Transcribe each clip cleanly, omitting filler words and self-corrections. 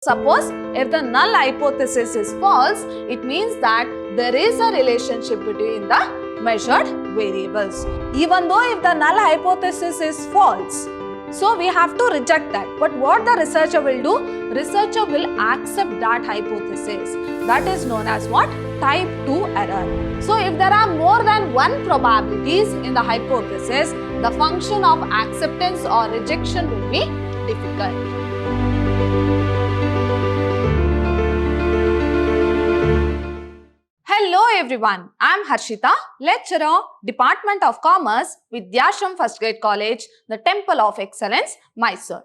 Suppose if the null hypothesis is false, it means that there is a relationship between the measured variables. Even though if the null hypothesis is false, so we have to reject that. But what the researcher will do? Researcher will accept that hypothesis. That is known as what? Type 2 error. So if there are more than one probabilities in the hypothesis, the function of acceptance or rejection will be difficult. Hello everyone, I am Harshita, lecturer, Department of Commerce, Vidhyaashram First Grade College, the Temple of Excellence, Mysuru.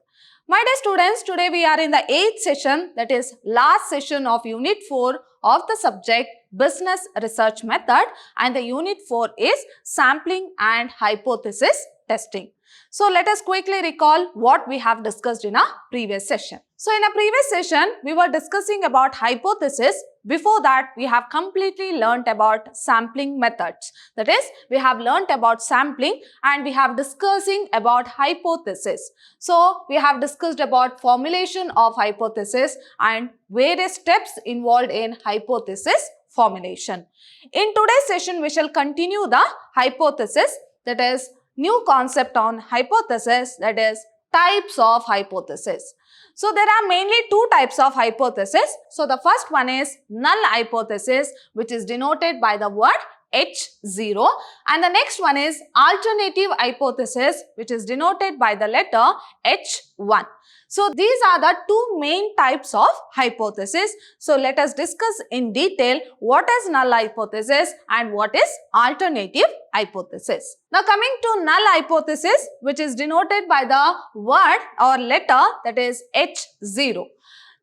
My dear students, today we are in the 8th session, that is last session of Unit 4 of the subject Business Research Method, and the Unit 4 is Sampling and Hypothesis Testing. So let us quickly recall what we have discussed in a previous session. So in a previous session, we were discussing about hypothesis. Before that, we have completely learnt about sampling methods. That is, we have learnt about sampling and we have discussing about hypothesis. So we have discussed about formulation of hypothesis and various steps involved in hypothesis formulation. In today's session, we shall continue the hypothesis, that is new concept on hypothesis, that is types of hypothesis. So there are mainly two types of hypothesis. So the first one is null hypothesis, which is denoted by the word H0, and the next one is alternative hypothesis, which is denoted by the letter H1. So these are the two main types of hypothesis. So let us discuss in detail what is null hypothesis and what is alternative hypothesis. Now coming to null hypothesis, which is denoted by the word or letter, that is H0.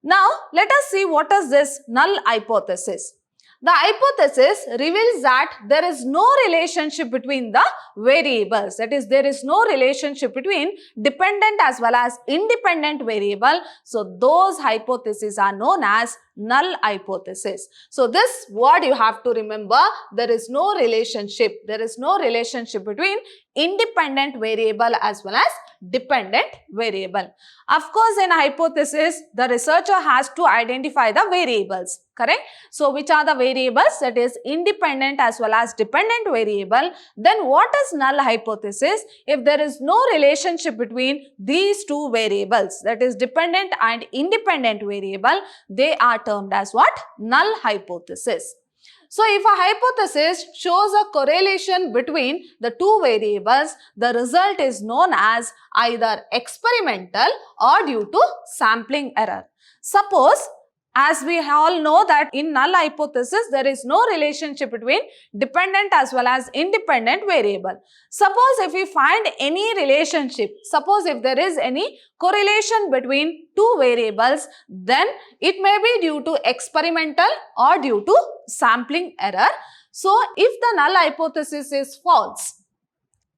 Now let us see what is this null hypothesis. The hypothesis reveals that there is no relationship between the variables. That is, there is no relationship between dependent as well as independent variable. So those hypotheses are known as null hypothesis. So this word you have to remember, there is no relationship. There is no relationship between independent variable as well as dependent variable. Of course, in hypothesis, the researcher has to identify the variables, correct? So which are the variables? That is independent as well as dependent variable. Then what is null hypothesis? If there is no relationship between these two variables, that is dependent and independent variable, they are termed as what? Null hypothesis. So if a hypothesis shows a correlation between the two variables, the result is known as either experimental or due to sampling error. Suppose, as we all know that in null hypothesis, there is no relationship between dependent as well as independent variable. Suppose if we find any relationship, suppose if there is any correlation between two variables, then it may be due to experimental or due to sampling error. So if the null hypothesis is false,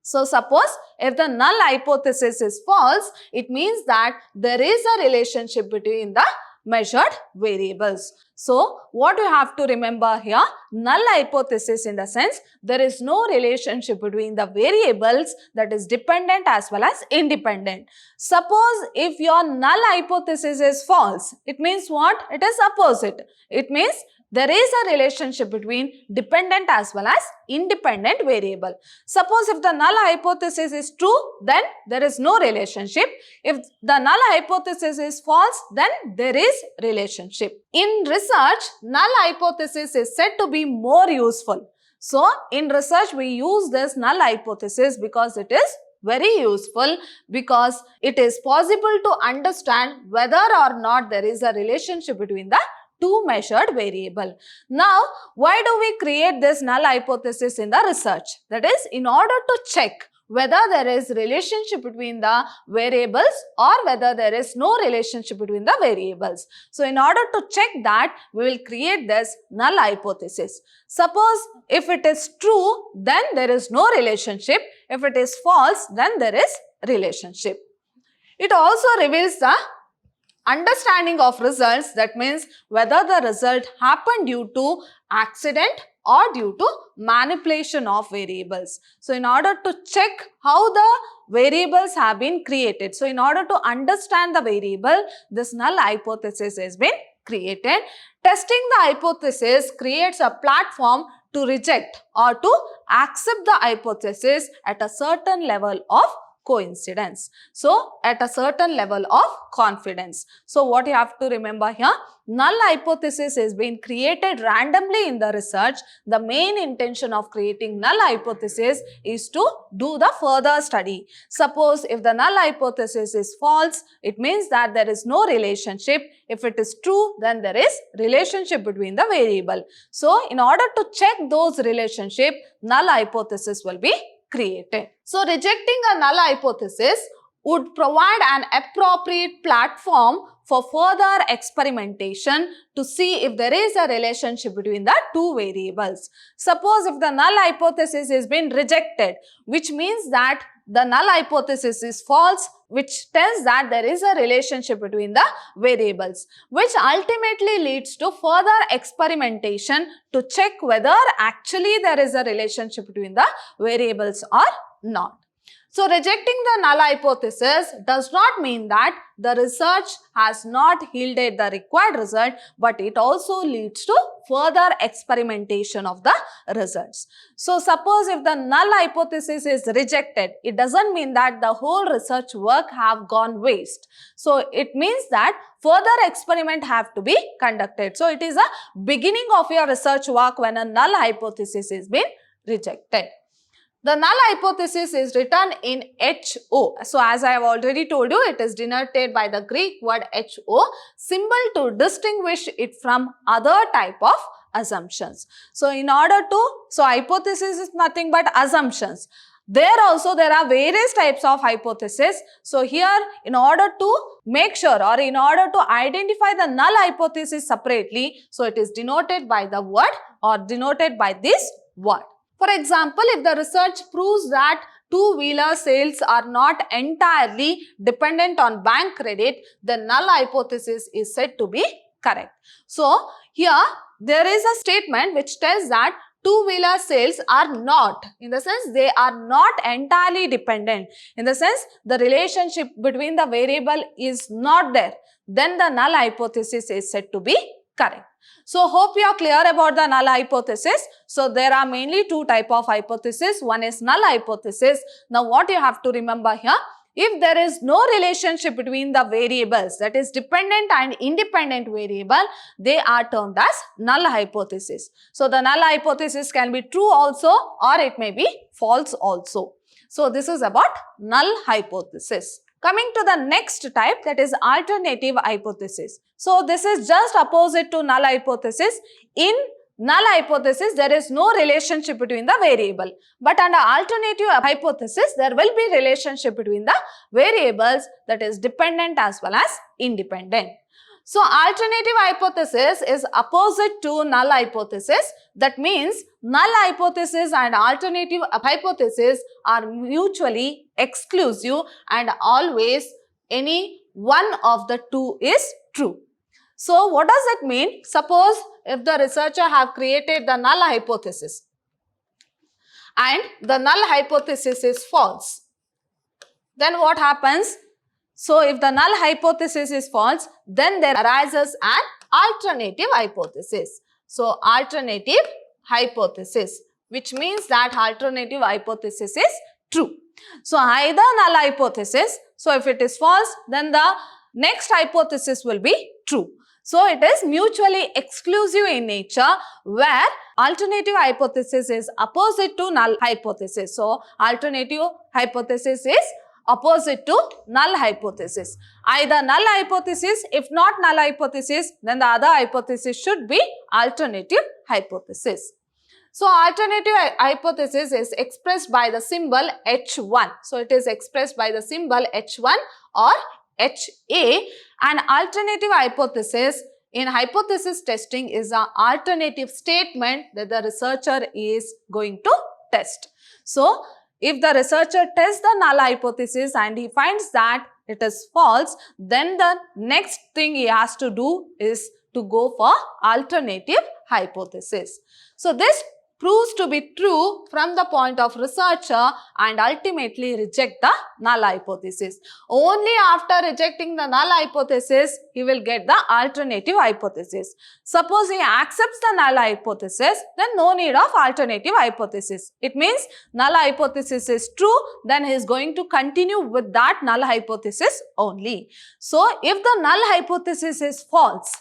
so suppose if the null hypothesis is false, it means that there is a relationship between the measured variables. So what you have to remember here, null hypothesis in the sense there is no relationship between the variables, that is dependent as well as independent. Suppose if your null hypothesis is false, it means what? It is opposite. It means there is a relationship between dependent as well as independent variable. Suppose if the null hypothesis is true, then there is no relationship. If the null hypothesis is false, then there is relationship. In research, null hypothesis is said to be more useful. So in research, we use this null hypothesis because it is very useful, because it is possible to understand whether or not there is a relationship between the two measured variable. Now, why do we create this null hypothesis in the research? That is, in order to check whether there is relationship between the variables or whether there is no relationship between the variables. So, in order to check that, we will create this null hypothesis. Suppose if it is true, then there is no relationship. If it is false, then there is relationship. It also reveals the understanding of results, that means whether the result happened due to accident or due to manipulation of variables. So in order to check how the variables have been created, so in order to understand the variable, this null hypothesis has been created. Testing the hypothesis creates a platform to reject or to accept the hypothesis at a certain level of coincidence. So at a certain level of confidence. So what you have to remember here, null hypothesis is being created randomly in the research. The main intention of creating null hypothesis is to do the further study. Suppose if the null hypothesis is false, it means that there is no relationship. If it is true, then there is relationship between the variable. So in order to check those relationship, null hypothesis will be created. So rejecting a null hypothesis would provide an appropriate platform for further experimentation to see if there is a relationship between the two variables. Suppose if the null hypothesis has been rejected, which means that the null hypothesis is false, which tells that there is a relationship between the variables, which ultimately leads to further experimentation to check whether actually there is a relationship between the variables or not. So rejecting the null hypothesis does not mean that the research has not yielded the required result, but it also leads to further experimentation of the results. So suppose if the null hypothesis is rejected, it doesn't mean that the whole research work have gone waste. So it means that further experiment have to be conducted. So it is a beginning of your research work when a null hypothesis is been rejected. The null hypothesis is written in HO. So as I have already told you, it is denoted by the Greek word HO, symbol to distinguish it from other type of assumptions. So in order to, so hypothesis is nothing but assumptions. There also there are various types of hypothesis. So here in order to make sure or in order to identify the null hypothesis separately, so it is denoted by the word or denoted by this word. For example, if the research proves that two-wheeler sales are not entirely dependent on bank credit, the null hypothesis is said to be correct. So here there is a statement which tells that two-wheeler sales are not, in the sense they are not entirely dependent, in the sense the relationship between the variable is not there, then the null hypothesis is said to be correct. So hope you are clear about the null hypothesis. So there are mainly two types of hypothesis. One is null hypothesis. Now what you have to remember here, if there is no relationship between the variables, that is dependent and independent variable, they are termed as null hypothesis. So the null hypothesis can be true also or it may be false also. So this is about null hypothesis. Coming to the next type, that is alternative hypothesis. So this is just opposite to null hypothesis. In null hypothesis, there is no relationship between the variable. But under alternative hypothesis, there will be relationship between the variables, that is dependent as well as independent. So alternative hypothesis is opposite to null hypothesis. That means null hypothesis and alternative hypothesis are mutually exclusive and always any one of the two is true. So what does it mean? Suppose if the researcher have created the null hypothesis and the null hypothesis is false, then what happens? So if the null hypothesis is false, then there arises an alternative hypothesis. So alternative hypothesis, which means that alternative hypothesis is true. So either null hypothesis, so if it is false, then the next hypothesis will be true. So it is mutually exclusive in nature, where alternative hypothesis is opposite to null hypothesis. So alternative hypothesis is opposite to null hypothesis. Either null hypothesis, if not null hypothesis, then the other hypothesis should be alternative hypothesis. So alternative hypothesis is expressed by the symbol H1. So it is expressed by the symbol H1 or HA. And alternative hypothesis in hypothesis testing is an alternative statement that the researcher is going to test. So if the researcher tests the null hypothesis and he finds that it is false, then the next thing he has to do is to go for alternative hypothesis. So this proves to be true from the point of researcher and ultimately reject the null hypothesis. Only after rejecting the null hypothesis, he will get the alternative hypothesis. Suppose he accepts the null hypothesis, then no need of alternative hypothesis. It means null hypothesis is true, then he is going to continue with that null hypothesis only. So, if the null hypothesis is false,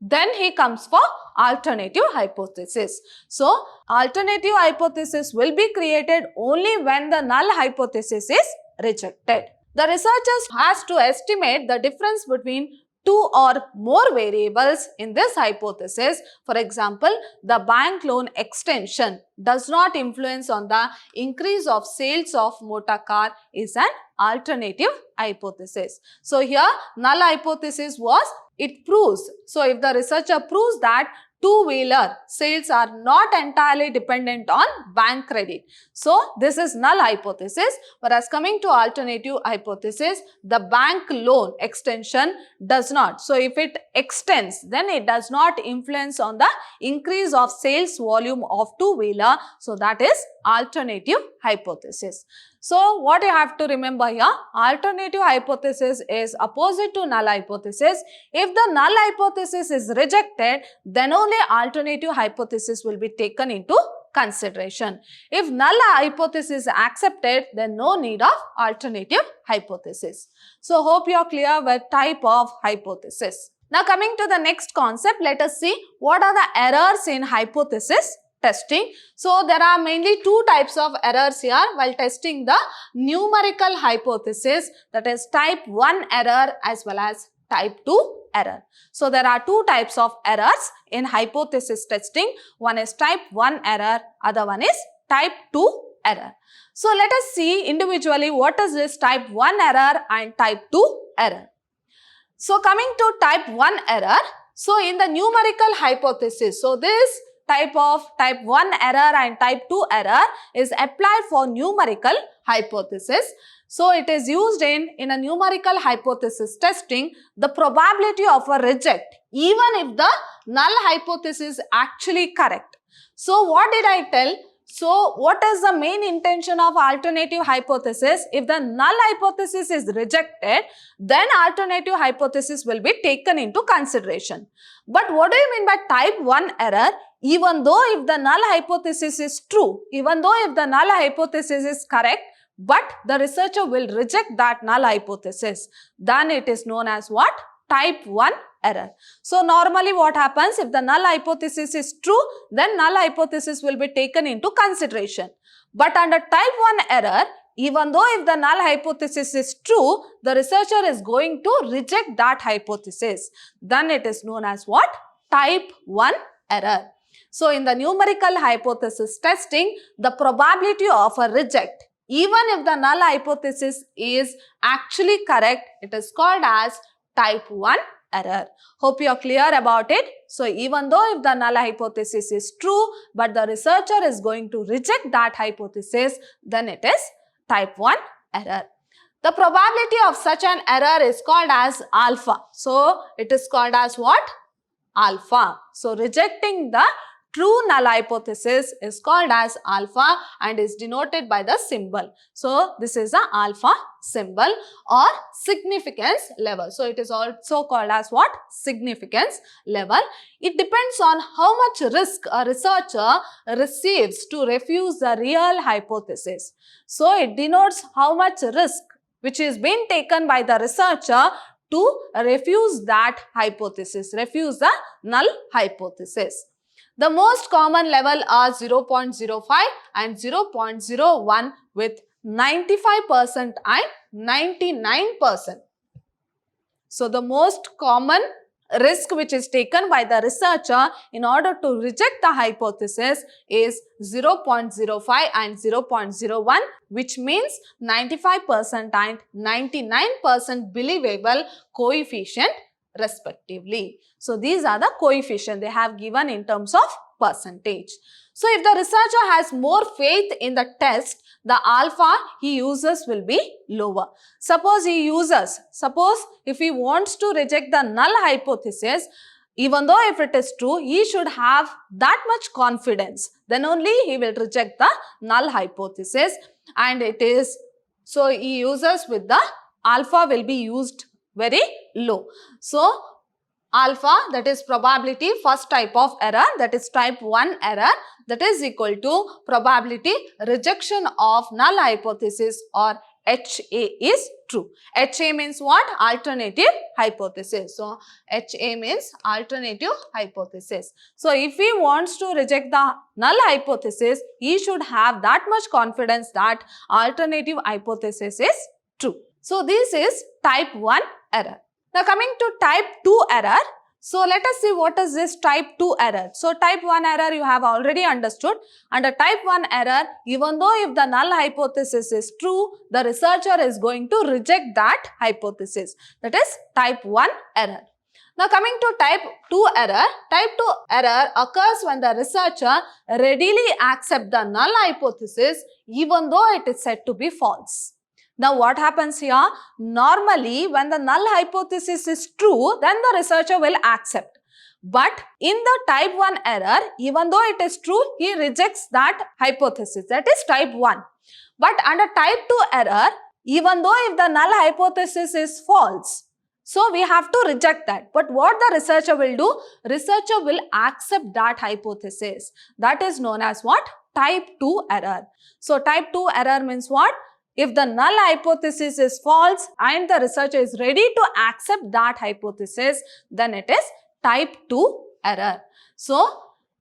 then he comes for alternative hypothesis. So, alternative hypothesis will be created only when the null hypothesis is rejected. The researchers has to estimate the difference between two or more variables in this hypothesis. For example, the bank loan extension does not influence on the increase of sales of motor car is an alternative hypothesis. So, here null hypothesis was it proves. So, if the researcher proves that two-wheeler sales are not entirely dependent on bank credit. So, this is null hypothesis, whereas coming to alternative hypothesis, the bank loan extension does not. So, if it extends, then it does not influence on the increase of sales volume of two-wheeler. So, that is alternative hypothesis. So, what you have to remember here, alternative hypothesis is opposite to null hypothesis. If the null hypothesis is rejected, then only alternative hypothesis will be taken into consideration. If null hypothesis is accepted, then no need of alternative hypothesis. So, hope you are clear with type of hypothesis. Now, coming to the next concept, let us see what are the errors in hypothesis testing. So, there are mainly two types of errors here while testing the numerical hypothesis, that is type 1 error as well as type 2 error. So, there are two types of errors in hypothesis testing. One is type 1 error, other one is type 2 error. So, let us see individually what is this type 1 error and type 2 error. So, coming to type 1 error, so in the numerical hypothesis, so this type 1 error and type 2 error is applied for numerical hypothesis. So, it is used in a numerical hypothesis testing, the probability of a reject even if the null hypothesis is actually correct. So, what did I tell? So, what is the main intention of alternative hypothesis? If the null hypothesis is rejected, then alternative hypothesis will be taken into consideration. But what do you mean by type 1 error? Even though if the null hypothesis is true, even though if the null hypothesis is correct, but the researcher will reject that null hypothesis, then it is known as what? Type 1 error. So, normally what happens if the null hypothesis is true, then null hypothesis will be taken into consideration. But under type 1 error, even though if the null hypothesis is true, the researcher is going to reject that hypothesis. Then it is known as what? Type 1 error. So, in the numerical hypothesis testing, the probability of a reject, even if the null hypothesis is actually correct, it is called as type 1 error. Hope you are clear about it. So, even though if the null hypothesis is true, but the researcher is going to reject that hypothesis, then it is type 1 error. The probability of such an error is called as alpha. So, it is called as what? Alpha. So, rejecting the true null hypothesis is called as alpha and is denoted by the symbol. So, this is the alpha symbol or significance level. So, it is also called as what? Significance level. It depends on how much risk a researcher receives to refuse the real hypothesis. So, it denotes how much risk which is being taken by the researcher to refuse that hypothesis, refuse the null hypothesis. The most common level are 0.05 and 0.01 with 95% and 99%. So, the most common risk which is taken by the researcher in order to reject the hypothesis is 0.05 and 0.01, which means 95% and 99% believable coefficient respectively. So, these are the coefficients they have given in terms of percentage. So, if the researcher has more faith in the test, the alpha he uses will be lower. Suppose if he wants to reject the null hypothesis, Even though if it is true, he should have that much confidence. Then only he will reject the null hypothesis. And it is, so he uses with the alpha will be used very low. So alpha, that is probability, first type of error, that is type 1 error, that is equal to probability rejection of null hypothesis, or HA is true. HA means what? Alternative hypothesis. So HA means alternative hypothesis. So if he wants to reject the null hypothesis, he should have that much confidence that alternative hypothesis is true. So this is type 1 error. Now coming to type 2 error. So let us see what is this type 2 error. So type 1 error you have already understood. Under type 1 error, even though if the null hypothesis is true, the researcher is going to reject that hypothesis. That is type 1 error. Now coming to type 2 error. Type 2 error occurs when the researcher readily accepts the null hypothesis even though it is said to be false. Now what happens here? Normally when the null hypothesis is true, then the researcher will accept. But in the type 1 error, even though it is true, he rejects that hypothesis. That is type 1. But under type 2 error, even though if the null hypothesis is false, so we have to reject that. But what the researcher will do? Researcher will accept that hypothesis. That is known as what? Type 2 error. So type 2 error means what? If the null hypothesis is false and the researcher is ready to accept that hypothesis, then it is type 2 error. So,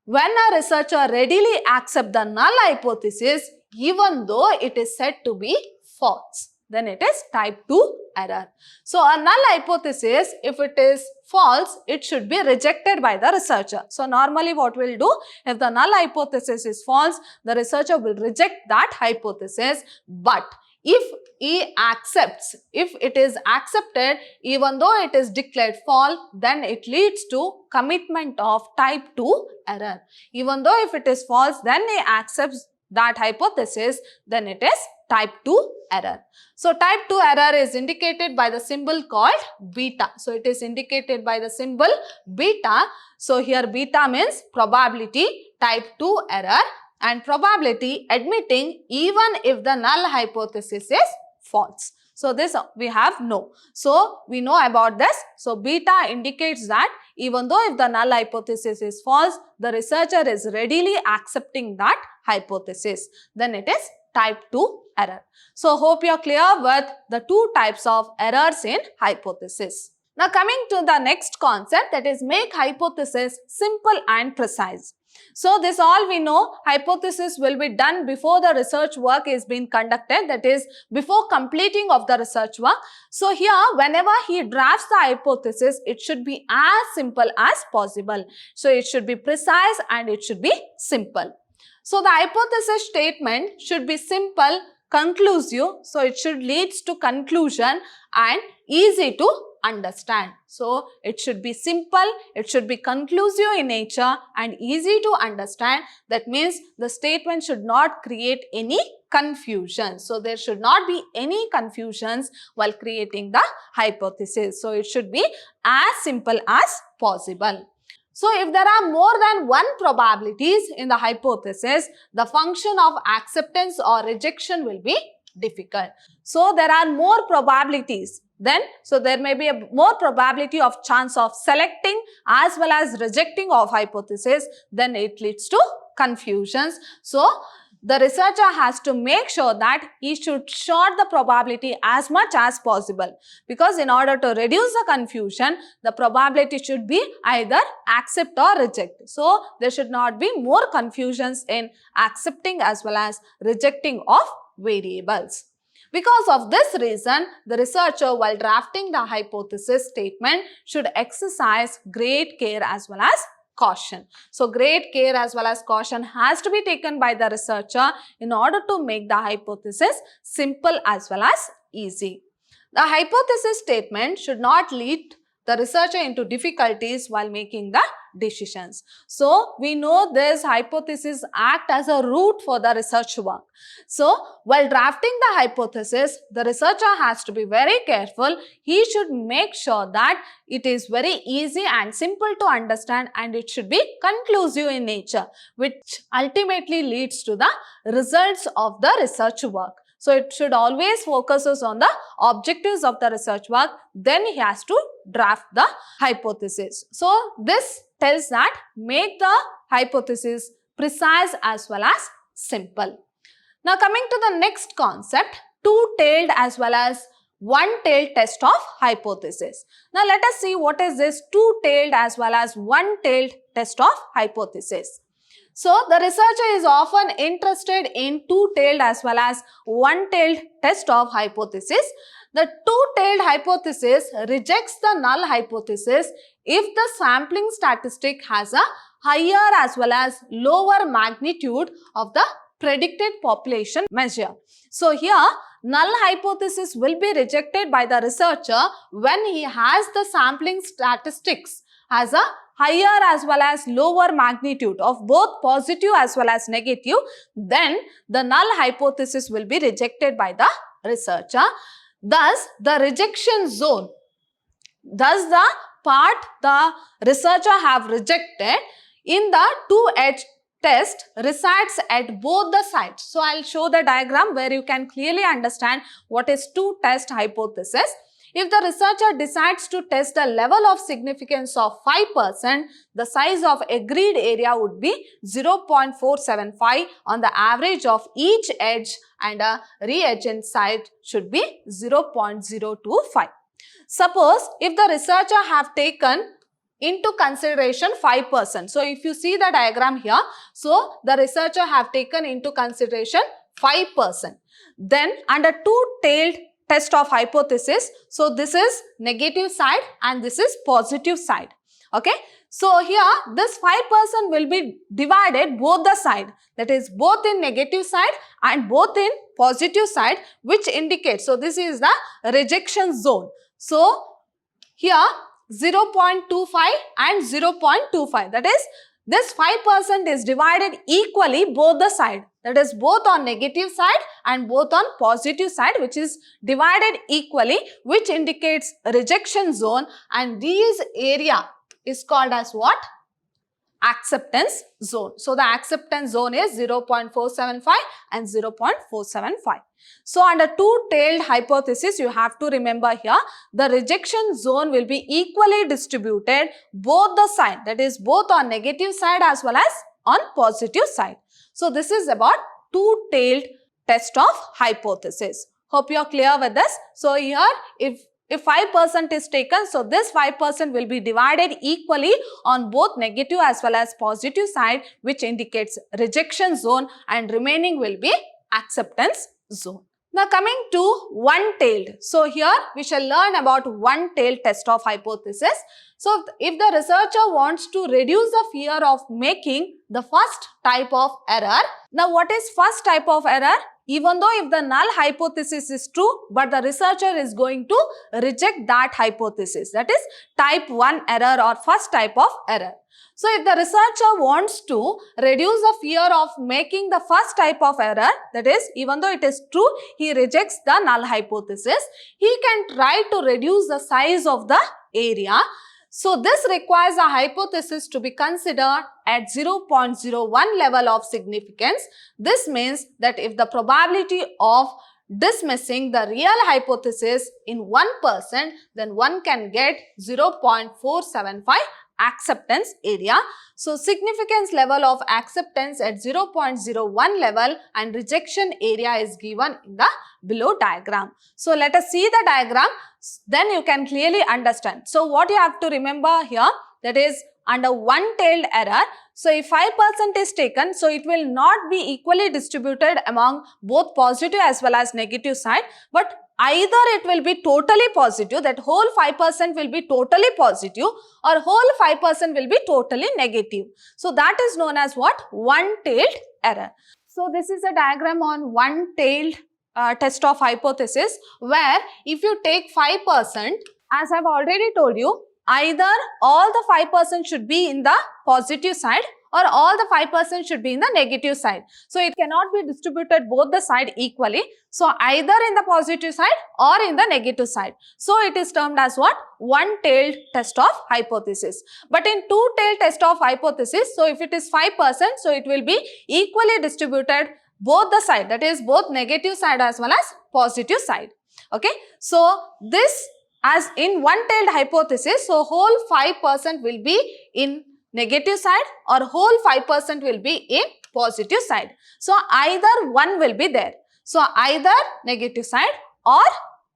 when a researcher readily accepts the null hypothesis, even though it is said to be false, then it is type 2 error. So, a null hypothesis, if it is false, it should be rejected by the researcher. So, normally what we'll do, if the null hypothesis is false, the researcher will reject that hypothesis. But if he accepts, if it is accepted, even though it is declared false, then it leads to commitment of type 2 error. Even though if it is false, then he accepts that hypothesis, then it is type 2 error. So type 2 error is indicated by the symbol called beta. So it is indicated by the symbol beta. So here beta means probability type 2 error, and probability admitting even if the null hypothesis is false. So this we have no. So we know about this. So beta indicates that even though if the null hypothesis is false, the researcher is readily accepting that hypothesis. Then it is type 2 error. So hope you are clear with the two types of errors in hypothesis. Now coming to the next concept, that is make hypothesis simple and precise. So this all we know, hypothesis will be done before the research work is being conducted, that is before completing of the research work. So here whenever he drafts the hypothesis, it should be as simple as possible. So it should be precise and it should be simple. So the hypothesis statement should be simple, conclusive, so it should lead to conclusion and easy to understand. So it should be simple, it should be conclusive in nature and easy to understand. That means the statement should not create any confusion. So there should not be any confusions while creating the hypothesis. So it should be as simple as possible. So if there are more than one probabilities in the hypothesis, the function of acceptance or rejection will be difficult. So there are more probabilities. Then, so there may be a more probability of chance of selecting as well as rejecting of hypothesis, then it leads to confusions. So the researcher has to make sure that he should short the probability as much as possible, because in order to reduce the confusion, the probability should be either accept or reject. So there should not be more confusions in accepting as well as rejecting of variables. Because of this reason, the researcher while drafting the hypothesis statement should exercise great care as well as caution. So great care as well as caution has to be taken by the researcher in order to make the hypothesis simple as well as easy. The hypothesis statement should not lead the researcher into difficulties while making the decisions. So we know this hypothesis act as a root for the research work. So while drafting the hypothesis, the researcher has to be very careful. He should make sure that it is very easy and simple to understand, and it should be conclusive in nature, which ultimately leads to the results of the research work. So it should always focuses on the objectives of the research work. Then he has to draft the hypothesis. So this tells that make the hypothesis precise as well as simple. Now coming to the next concept, two-tailed as well as one-tailed test of hypothesis. Now let us see what is this two-tailed as well as one-tailed test of hypothesis. So the researcher is often interested in two-tailed as well as one-tailed test of hypothesis. The two-tailed hypothesis rejects the null hypothesis if the sampling statistic has a higher as well as lower magnitude of the predicted population measure. So here null hypothesis will be rejected by the researcher when he has the sampling statistics has a higher as well as lower magnitude of both positive as well as negative. Then the null hypothesis will be rejected by the researcher. Thus the rejection zone, thus the part the researcher have rejected in the two-edged test resides at both the sides. So I'll show the diagram where you can clearly understand what is two-test hypothesis. If the researcher decides to test the level of significance of 5%, the size of agreed area would be 0.475 on the average of each edge, and a reagent side should be 0.025. Suppose if the researcher have taken into consideration 5%. So if you see the diagram here, so the researcher have taken into consideration 5%. Then under two-tailed test of hypothesis, so this is negative side and this is positive side. Okay, so here this 5% will be divided both the side, that is both in negative side and both in positive side, which indicates, so this is the rejection zone. So here 0.25 and 0.25, that is this 5% is divided equally both the side, that is both on negative side and both on positive side, which is divided equally, which indicates rejection zone, and this area is called as what? Acceptance zone. So the acceptance zone is 0.475 and 0.475. So under two-tailed hypothesis, you have to remember here the rejection zone will be equally distributed both the side, that is both on negative side as well as on positive side. So this is about two-tailed test of hypothesis. Hope you are clear with this. So here if 5% is taken, so this 5% will be divided equally on both negative as well as positive side, which indicates rejection zone, and remaining will be acceptance zone. Now coming to one-tailed. So here we shall learn about one-tailed test of hypothesis. So if the researcher wants to reduce the fear of making the first type of error. Now what is first type of error? Even though if the null hypothesis is true, but the researcher is going to reject that hypothesis, that is type 1 error or first type of error. So if the researcher wants to reduce the fear of making the first type of error, that is even though it is true, he rejects the null hypothesis, he can try to reduce the size of the area. So this requires a hypothesis to be considered at 0.01 level of significance. This means that if the probability of dismissing the real hypothesis in 1%, then one can get 0.475 acceptance area. So significance level of acceptance at 0.01 level and rejection area is given in the below diagram. So let us see the diagram, then you can clearly understand. So what you have to remember here, that is under one-tailed error, so if 5% is taken, so it will not be equally distributed among both positive as well as negative side, but either it will be totally positive, that whole 5% will be totally positive, or whole 5% will be totally negative. So that is known as what? One-tailed error. So this is a diagram on one-tailed test of hypothesis, where if you take 5%, as I have already told you, either all the 5% should be in the positive side or all the 5% should be in the negative side. So it cannot be distributed both the side equally. So either in the positive side or in the negative side. So it is termed as what? One-tailed test of hypothesis. But in two-tailed test of hypothesis, so if it is 5%, so it will be equally distributed both the side, that is both negative side as well as positive side. Okay. So this, as in one-tailed hypothesis, so whole 5% will be in negative side or whole 5% will be in positive side. So either one will be there. So either negative side or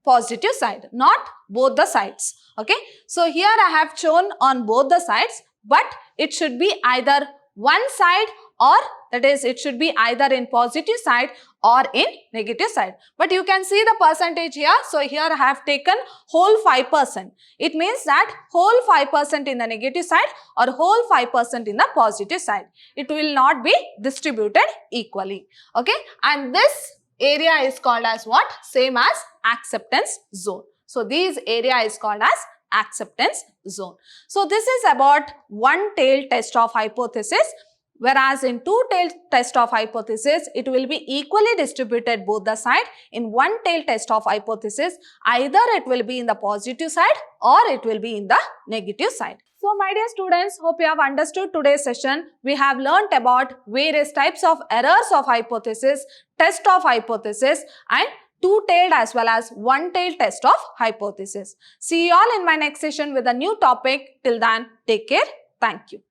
positive side, not both the sides. Okay. So here I have shown on both the sides, but it should be either one side or that is it should be either in positive side or in negative side. But you can see the percentage here. So here I have taken whole 5%. It means that whole 5% in the negative side or whole 5% in the positive side. It will not be distributed equally. Okay. And this area is called as what? Same as acceptance zone. So this area is called as acceptance zone. So this is about one-tailed test of hypothesis. Whereas in two-tailed test of hypothesis, it will be equally distributed both the side. In one-tailed test of hypothesis, either it will be in the positive side or it will be in the negative side. So my dear students, hope you have understood today's session. We have learnt about various types of errors of hypothesis, test of hypothesis and two-tailed as well as one-tailed test of hypothesis. See you all in my next session with a new topic. Till then, take care. Thank you.